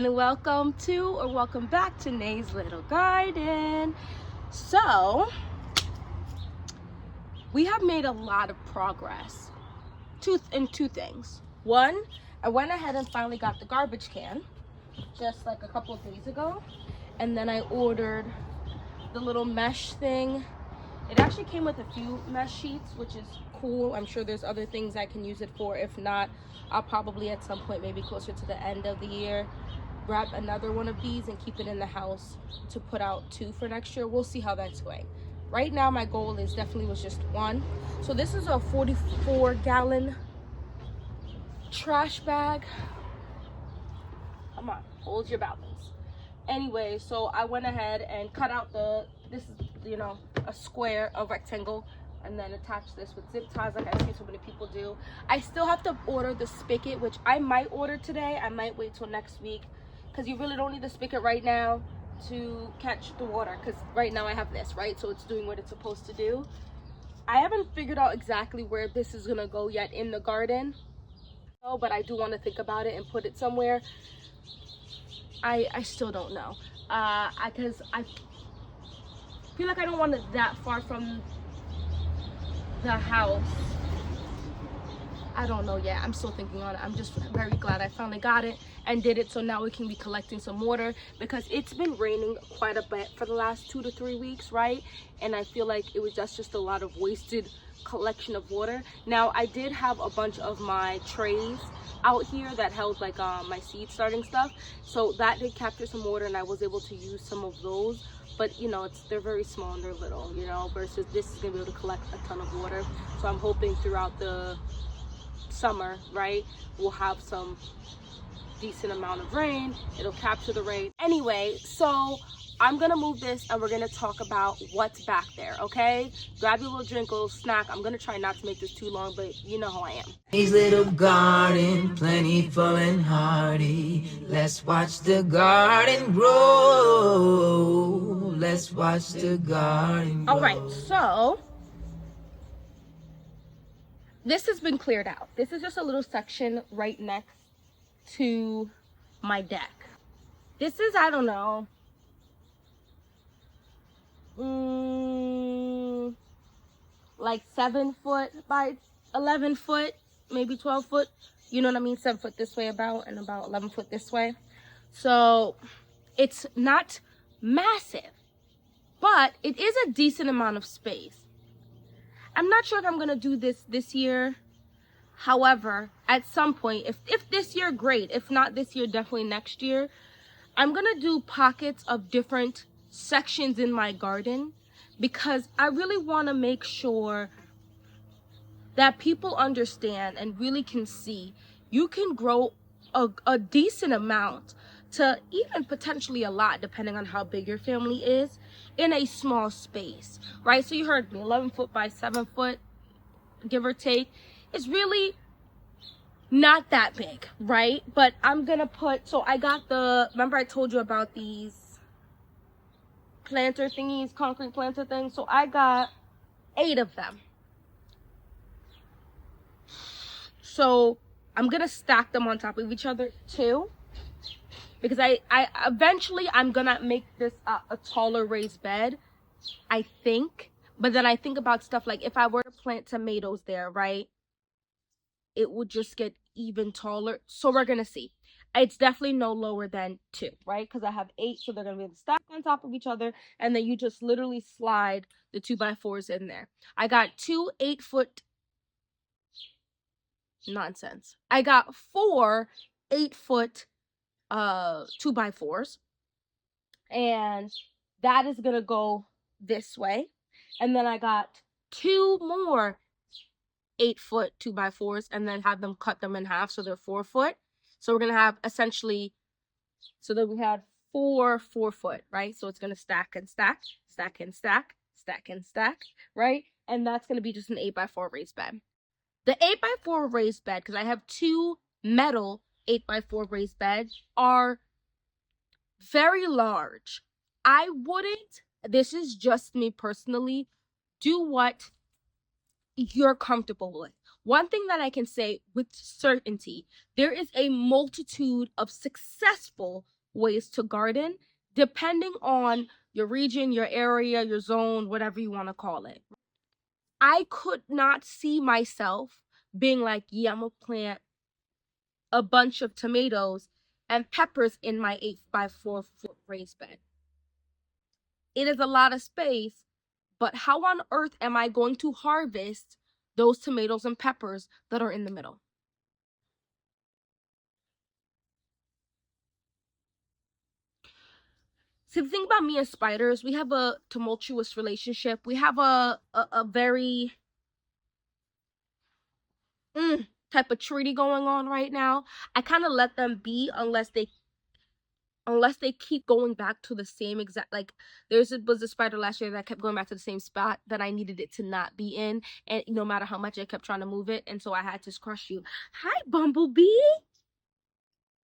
and welcome back to Nay's Little Garden. So we have made a lot of progress in two things. One, I went ahead and finally got the garbage can just like a couple of days ago, and then I ordered the little mesh thing. It actually came with a few mesh sheets, which is cool. I'm sure there's other things I can use it for. If not, I'll probably at some point, maybe closer to the end of the year, grab another one of these and keep it in the house to put out 2 for next year. We'll see how that's going. Right now my goal is definitely was just 1. So this is a 44-gallon trash bag. Come on, hold your balance. Anyway, so I went ahead and cut out this is, a square, a rectangle, and then attach this with zip ties like I see so many people do. I still have to order the spigot, which I might order today. I might wait till next week, because you really don't need the spigot right now to catch the water, because right now I have this, right? So it's doing what it's supposed to do. I haven't figured out exactly where this is gonna go yet in the garden, but I do want to think about it and put it somewhere. I still don't know, because I feel like I don't want it that far from the house. I don't know yet. I'm still thinking on it. I'm just very glad I finally got it and did it, so now we can be collecting some water, because it's been raining quite a bit for the last 2 to 3 weeks, right? And I feel like that's just a lot of wasted collection of water. Now I did have a bunch of my trays out here that held like my seed starting stuff, so that did capture some water and I was able to use some of those. But they're very small and they're little, versus this is gonna be able to collect a ton of water. So I'm hoping throughout the summer, right, we'll have some decent amount of rain. It'll capture the rain. Anyway, so I'm gonna move this and we're gonna talk about what's back there, okay? Grab your little drink, a little snack. I'm gonna try not to make this too long, but you know how I am. His little garden, plentiful and hardy. Let's watch the garden grow. Let's watch the garden grow. All right, so this has been cleared out. This is just a little section right next to my deck. This is, I don't know, like 7 foot by 11 foot, maybe 12 foot. You know what I mean? 7 foot this way about, and about 11 foot this way. So it's not massive, but it is a decent amount of space. I'm not sure if I'm gonna do this year. However, at some point, if this year, great. If not this year, definitely next year. I'm gonna do pockets of different sections in my garden, because I really want to make sure that people understand and really can see you can grow a decent amount to even potentially a lot, depending on how big your family is, in a small space, right? So you heard me, 11 foot by 7 foot, give or take. It's really not that big, right? But I'm gonna so I got remember I told you about these planter thingies, concrete planter things? So I got 8 of them. So I'm gonna stack them on top of each other too, because I eventually I'm gonna make this a taller raised bed, I think. But then I think about stuff like if I were to plant tomatoes there, right, it would just get even taller. So we're gonna see. It's definitely no lower than 2, right? Because I have 8, so they're gonna be able to stack on top of each other, and then you just literally slide the 2x4s in there. I got 2 8-foot nonsense. I got 4 8-foot 2x4s, and that is gonna go this way. And then I got 2 more 8-foot 2x4s, and then have them cut them in half so they're 4 foot. So we're gonna have essentially, so then we had 4 4-foot, right? So it's gonna stack and stack, stack and stack, stack and stack, right? And that's gonna be just an 8x4 raised bed. The 8x4 raised bed, because I have 2 metal 8x4 raised beds, are very large. I wouldn't, this is just me personally, do what you're comfortable with. One thing that I can say with certainty, there is a multitude of successful ways to garden depending on your region, your area, your zone, whatever you want to call it. I could not see myself being like, yeah, I'm gonna plant a bunch of tomatoes and peppers in my 8x4 foot raised bed. It is a lot of space, but how on earth am I going to harvest those tomatoes and peppers that are in the middle? See, the thing about me and spiders, we have a tumultuous relationship. We have a very type of treaty going on right now. I kind of let them be unless they keep going back to the same exact, like was a spider last year that kept going back to the same spot that I needed it to not be in, and no matter how much I kept trying to move it, and so I had to crush you. Hi, Bumblebee.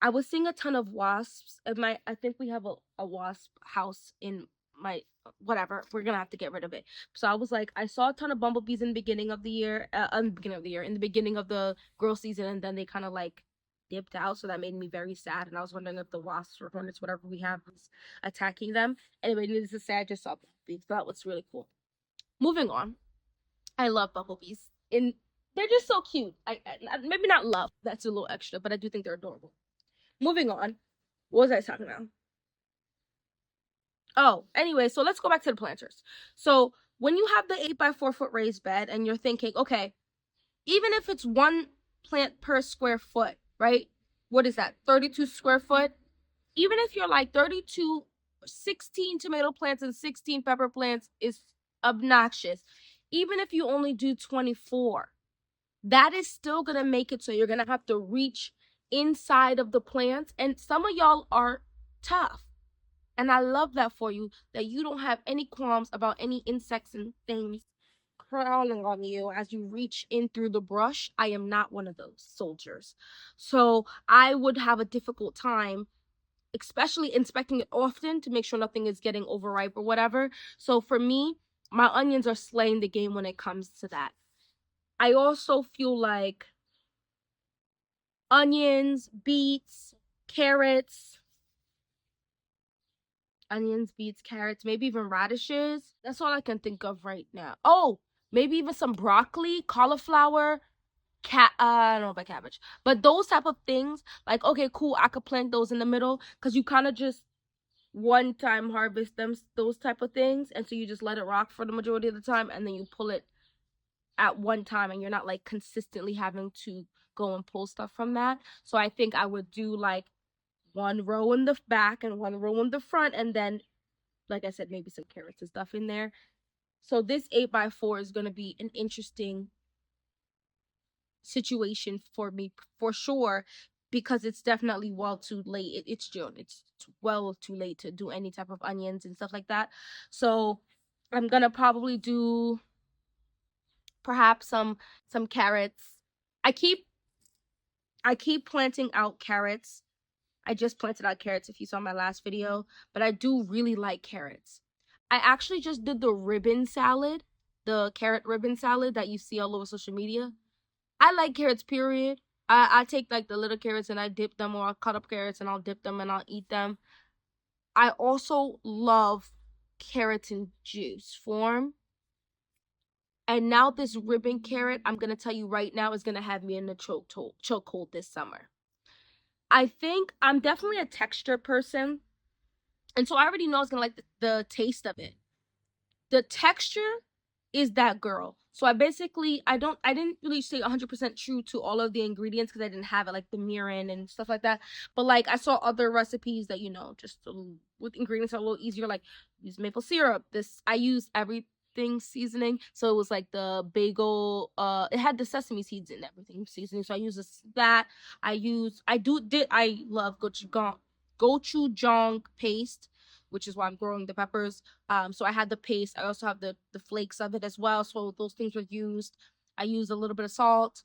I was seeing a ton of wasps. I think we have a wasp house in my whatever. We're gonna have to get rid of it. So I was like, I saw a ton of bumblebees in the beginning of the year, in the beginning of the growth season, and then they kind of like dipped out. So that made me very sad. And I was wondering if the wasps or hornets, whatever we have, is attacking them. Anyway, needless to say, I just saw bumblebees. So that was really cool. Moving on. I love bumblebees. They're just so cute. I maybe not love. That's a little extra, but I do think they're adorable. Moving on. What was I talking about? Oh, anyway, so let's go back to the planters. So when you have the 8x4 foot raised bed and you're thinking, okay, even if it's one plant per square foot, right? What is that? 32 square foot? Even if you're like 32, 16 tomato plants and 16 pepper plants is obnoxious. Even if you only do 24, that is still going to make it so you're going to have to reach inside of the plants. And some of y'all are tough. And I love that for you, that you don't have any qualms about any insects and things crawling on you as you reach in through the brush. I am not one of those soldiers. So I would have a difficult time, especially inspecting it often to make sure nothing is getting overripe or whatever. So for me, my onions are slaying the game when it comes to that. I also feel like onions, beets, carrots, maybe even radishes. That's all I can think of right now. Oh, maybe even some broccoli, cauliflower, I don't know about cabbage, but those type of things. Like, okay, cool, I could plant those in the middle because you kind of just one time harvest them, those type of things, and so you just let it rock for the majority of the time, and then you pull it at one time, and you're not like consistently having to go and pull stuff from that. So I think I would do like one row in the back and one row in the front, and then, like I said, maybe some carrots and stuff in there. So this 8x4 is going to be an interesting situation for me for sure, because it's definitely well too late. It's June. It's well too late to do any type of onions and stuff like that. So I'm going to probably do perhaps some carrots. I keep planting out carrots. I just planted out carrots if you saw my last video, but I do really like carrots. I actually just did the ribbon salad, the carrot ribbon salad that you see all over social media. I like carrots, period. I take like the little carrots and I dip them, or I'll cut up carrots and I'll dip them and I'll eat them. I also love carrots in juice form. And now this ribbon carrot, I'm going to tell you right now, is going to have me in the chokehold this summer. I think I'm definitely a texture person. And so I already know I was going to like the taste of it. The texture is that girl. So I didn't really stay 100% true to all of the ingredients because I didn't have it, like the mirin and stuff like that. But like I saw other recipes that, just with ingredients are a little easier, like use maple syrup. I use everything seasoning. So it was like the bagel, it had the sesame seeds and everything seasoning. So I use that. I love gochujang paste, which is why I'm growing the peppers. So I had the paste. I also have the flakes of it as well. So those things were used. I used a little bit of salt.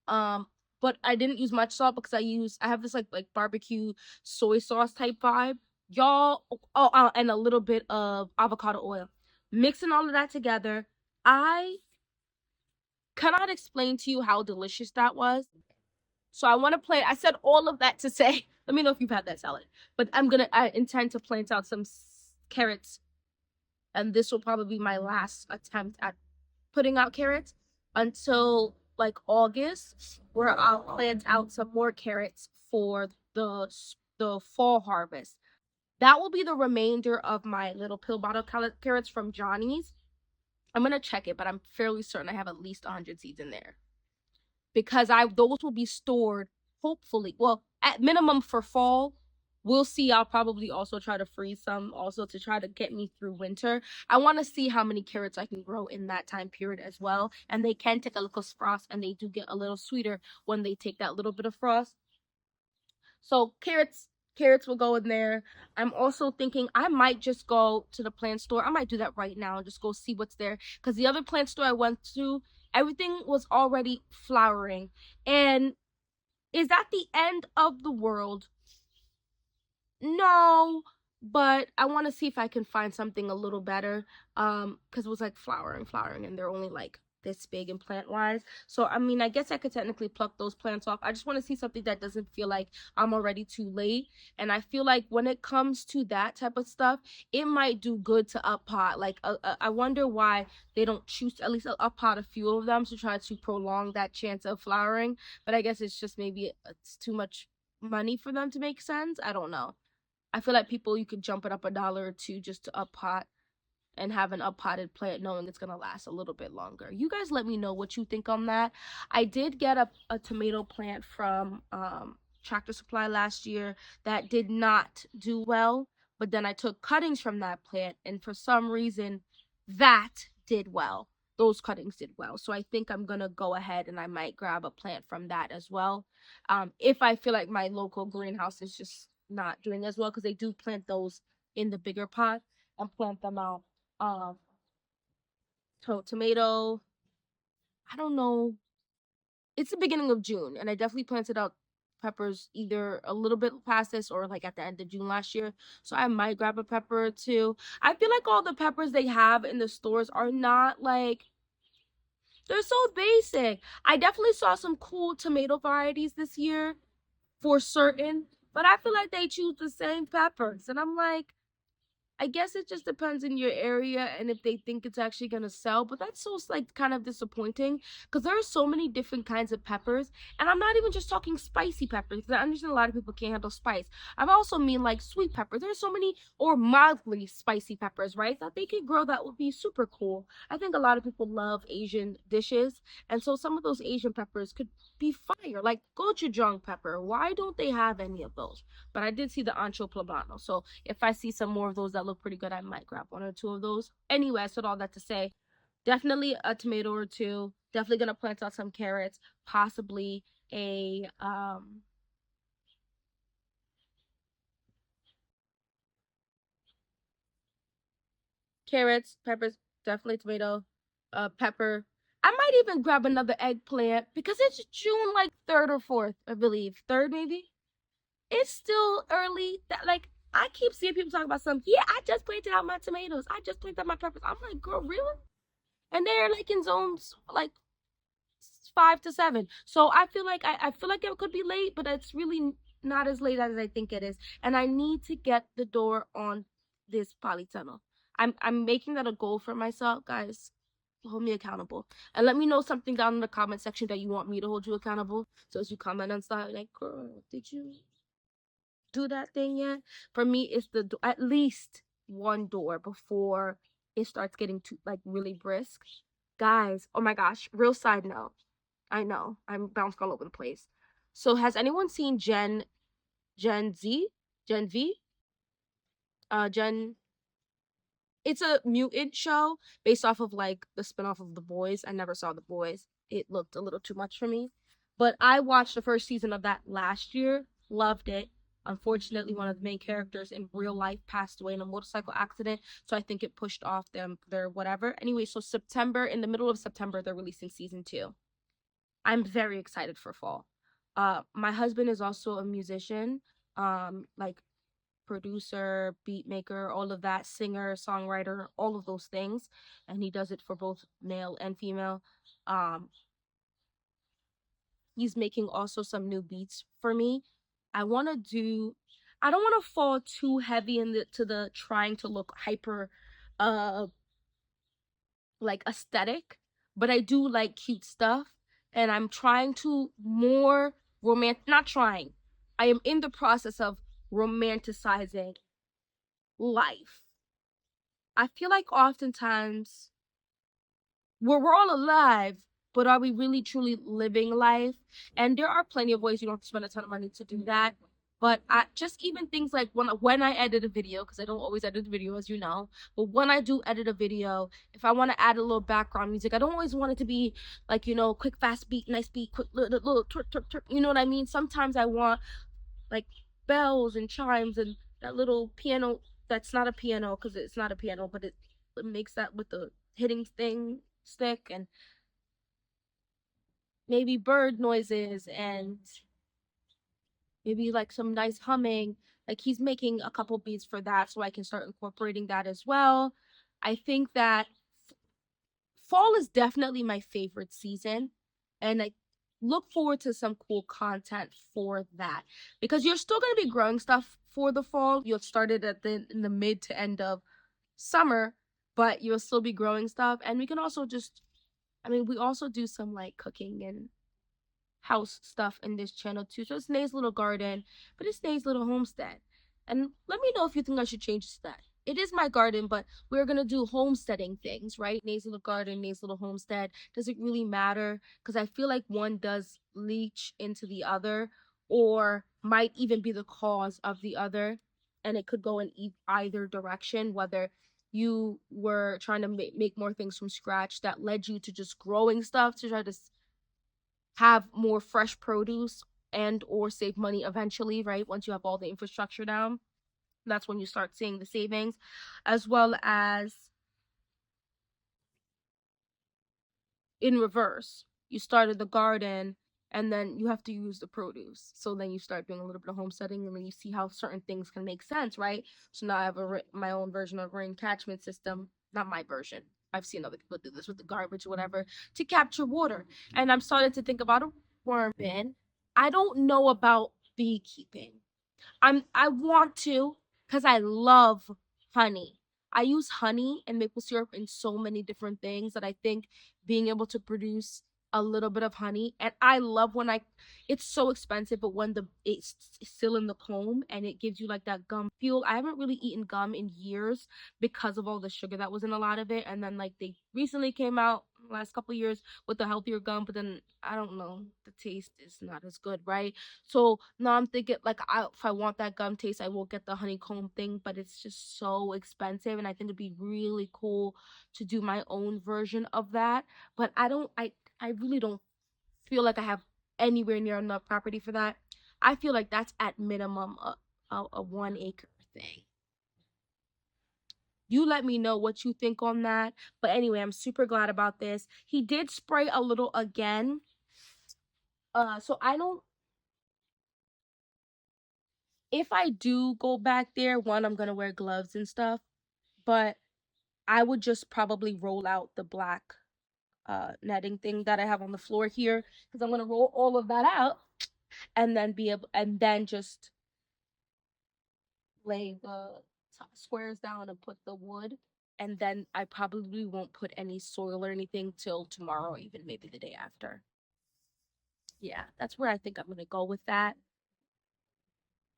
But I didn't use much salt because I have this like barbecue soy sauce type vibe. Y'all, and a little bit of avocado oil. Mixing all of that together, I cannot explain to you how delicious that was. So I want to plant. I said all of that to say, let me know if you've had that salad. But I intend to plant out some carrots, and this will probably be my last attempt at putting out carrots until like August, where I'll plant out some more carrots for the fall harvest. That will be the remainder of my little pill bottle carrots from Johnny's. I'm gonna check it, but I'm fairly certain I have at least 100 seeds in there because I those will be stored hopefully. Well, at minimum for fall. We'll see. I'll probably also try to freeze some also to try to get me through winter. I want to see how many carrots I can grow in that time period as well. And they can take a little frost and they do get a little sweeter when they take that little bit of frost. So carrots will go in there. I'm also thinking I might just go to the plant store. I might do that right now and just go see what's there. Because the other plant store I went to, everything was already flowering. And is that the end of the world? No, but I want to see if I can find something a little better. Because it was like flowering, and they're only like this big and plant wise. So I mean, I guess I could technically pluck those plants off. I just want to see something that doesn't feel like I'm already too late. And I feel like when it comes to that type of stuff, it might do good to up pot. Like I wonder why they don't choose to at least up pot a few of them to try to prolong that chance of flowering. But I guess it's just maybe it's too much money for them to make sense. I don't know. I feel like people, you could jump it up $1 or two just to up pot and have an up potted plant knowing it's gonna last a little bit longer. You guys let me know what you think on that. I did get a tomato plant from Tractor Supply last year that did not do well, but then I took cuttings from that plant and for some reason that did well. Those cuttings did well. So I think I'm gonna go ahead and I might grab a plant from that as well. If I feel like my local greenhouse is just not doing as well, because they do plant those in the bigger pot and plant them out. Um, tomato. I don't know. It's the beginning of June, and I definitely planted out peppers either a little bit past this or like at the end of June last year. So I might grab a pepper or two. I feel like all the peppers they have in the stores are not like they're so basic. I definitely saw some cool tomato varieties this year for certain, but I feel like they choose the same peppers, and I'm like, I guess it just depends in your area and if they think it's actually gonna sell. But that's so like kind of disappointing because there are so many different kinds of peppers, and I'm not even just talking spicy peppers because I understand a lot of people can't handle spice. I also mean like sweet peppers. There's so many or mildly spicy peppers, right? That they could grow that would be super cool. I think a lot of people love Asian dishes, and so some of those Asian peppers could be fire, like gochujang pepper. Why don't they have any of those? But I did see the ancho poblano, so if I see some more of those that look pretty good, I might grab one or two of those. Anyway, I said all that to say, definitely a tomato or two. Definitely gonna plant out some carrots, possibly a carrots, peppers, definitely tomato, pepper. I might even grab another eggplant because it's June like 3rd or 4th, I believe. 3rd maybe. It's still early. That like I keep seeing people talk about something. Yeah, I just planted out my tomatoes. I just planted out my peppers. I'm like, girl, really? And they're like in zones like 5 to 7. So I feel like it could be late, but it's really not as late as I think it is. And I need to get the door on this polytunnel. I'm making that a goal for myself, guys. Hold me accountable and let me know something down in the comment section that you want me to hold you accountable. So as you comment on stuff like, girl, did you do that thing yet? For me, it's at least one door before it starts getting too like really brisk. Guys, oh my gosh, real side note. I know I'm bouncing all over the place. So has anyone seen Gen Z? Gen V? Gen It's a mutant show based off of like the spinoff of The Boys. I never saw The Boys. It looked a little too much for me. But I watched the first season of that last year. Loved it. Unfortunately, one of the main characters in real life passed away in a motorcycle accident. So I think it pushed off their whatever. Anyway, so September, in the middle of September, they're releasing season 2. I'm very excited for fall. My husband is also a musician. Like producer, beat maker, all of that, singer, songwriter, all of those things, and he does it for both male and female. Um, he's making also some new beats for me. I want to do, I don't want to fall too heavy to the trying to look hyper uh like aesthetic, but I do like cute stuff, and I'm trying to more not trying. I am in the process of romanticizing life. I feel like oftentimes we're all alive, but are we really truly living life? And there are plenty of ways you don't have to spend a ton of money to do that. But I just even things like when I edit a video, because I don't always edit the video, as you know. But when I do edit a video, if I want to add a little background music, I don't always want it to be like, you know, quick, fast beat, nice beat, quick little twerk, twerk, twerk. You know what I mean? Sometimes I want like bells and chimes and that little piano that's not a piano because it's not a piano, but it makes that with the hitting thing stick, and maybe bird noises and maybe like some nice humming. Like he's making a couple beats for that, so I can start incorporating that as well. I think that fall is definitely my favorite season, and I look forward to some cool content for that, because you're still going to be growing stuff for the fall. You'll start it at the in the mid to end of summer, but you'll still be growing stuff. And we can also just, I mean, we also do some like cooking and house stuff in this channel too. So it's Nay's little garden, but it's Nay's little homestead. And let me know if you think I should change that. It is my garden, but we're gonna do homesteading things, right? Nay's little garden, Nay's little homestead. Does it really matter? Because I feel like one does leach into the other, or might even be the cause of the other, and it could go in either direction. Whether you were trying to make more things from scratch that led you to just growing stuff to try to have more fresh produce and or save money eventually, right? Once you have all the infrastructure down, that's when you start seeing the savings, as well as in reverse. You started the garden and then you have to use the produce. So then you start doing a little bit of homesteading, and then you see how certain things can make sense, right? So now I have my own version of rain catchment system. Not my version. I've seen other people do this with the garbage or whatever to capture water. And I'm starting to think about a worm bin. I don't know about beekeeping. I want to, because I love honey. I use honey and maple syrup in so many different things that I think being able to produce a little bit of honey, and I love when it's so expensive, but when it's still in the comb and it gives you like that gum feel. I haven't really eaten gum in years because of all the sugar that was in a lot of it, and then like they recently came out last couple years with the healthier gum, but then I don't know, the taste is not as good, right? So now I'm thinking like if I want that gum taste, I will get the honeycomb thing, but it's just so expensive, and I think it'd be really cool to do my own version of that. But I really don't feel like I have anywhere near enough property for that. I feel like that's at minimum a 1 acre thing. You let me know what you think on that. But anyway, I'm super glad about this. He did spray a little again. So I don't, if I do go back there, one, I'm gonna wear gloves and stuff, but I would just probably roll out the black netting thing that I have on the floor here, because I'm gonna roll all of that out and then just lay the squares down and put the wood, and then I probably won't put any soil or anything till tomorrow, even maybe the day after. Yeah, that's where I think I'm gonna go with that.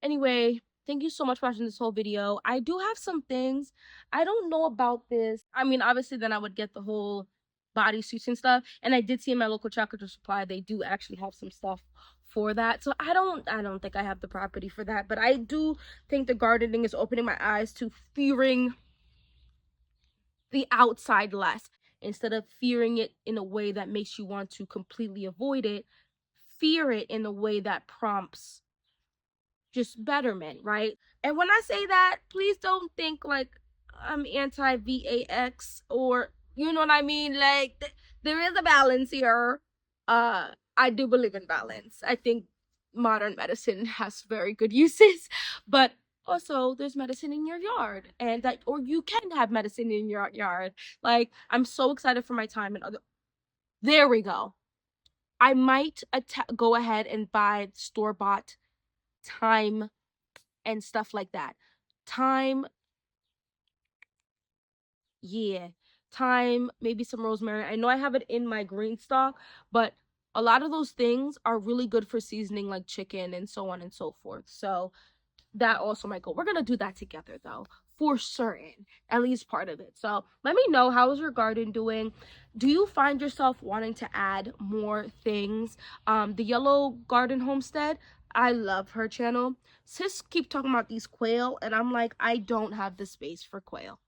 Anyway, thank you so much for watching this whole video. I do have some things. I don't know about this. I mean, obviously, then I would get the whole bodysuits and stuff. And I did see in my local Tractor Supply, they do actually have some stuff for that. So I don't think I have the property for that. But I do think the gardening is opening my eyes to fearing the outside less. Instead of fearing it in a way that makes you want to completely avoid it, fear it in a way that prompts just betterment, right? And when I say that, please don't think like I'm anti VAX, or you know what I mean. Like there is a balance here. I do believe in balance. I think modern medicine has very good uses, but also there's medicine in your yard, and that, or you can have medicine in your yard. Like I'm so excited for my time and other. There we go. I might go ahead and buy store-bought thyme and stuff like that. Thyme, yeah. Thyme, maybe some rosemary. I know I have it in my green stock, but a lot of those things are really good for seasoning like chicken and so on and so forth. So that also might go. We're gonna do that together though, for certain, at least part of it. So let me know, how is your garden doing? Do you find yourself wanting to add more things? The Yellow Garden Homestead, I love her channel. Sis keep talking about these quail, and I'm like, I don't have the space for quail.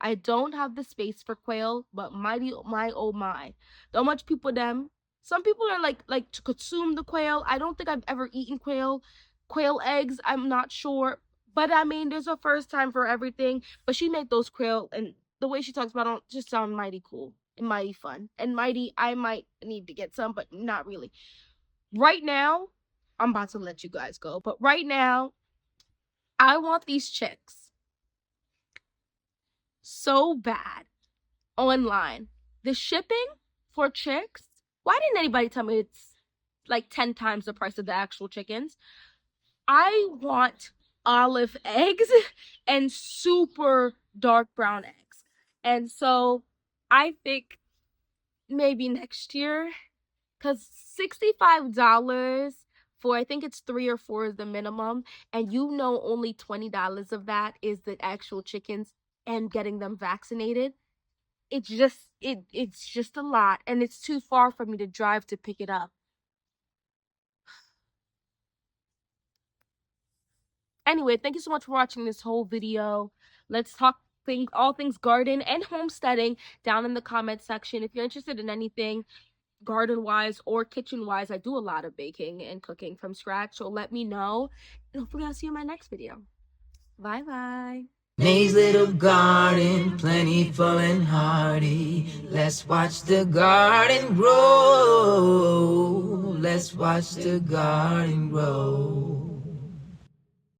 I don't have the space for quail, but mighty my oh my. Though much people them. Some people are like to consume the quail. I don't think I've ever eaten quail. Quail eggs, I'm not sure. But I mean, there's a first time for everything. But she made those quail, and the way she talks about them just sound mighty cool and mighty fun. And mighty, I might need to get some, but not really. Right now, I'm about to let you guys go. But right now, I want these chicks so bad online. The shipping for chicks, why didn't anybody tell me it's like 10 times the price of the actual chickens? I want olive eggs and super dark brown eggs. And so I think maybe next year, because $65 for, I think it's 3 or 4 is the minimum, and you know only $20 of that is the actual chickens and getting them vaccinated. It's just a lot, and it's too far for me to drive to pick it up. Anyway, thank you so much for watching this whole video. Let's talk all things garden and homesteading down in the comment section. If you're interested in anything garden wise or kitchen wise, I do a lot of baking and cooking from scratch, so let me know, and hopefully I'll see you in my next video. Bye bye. May's little garden, plentiful and hardy. Let's watch the garden grow. Let's watch the garden grow.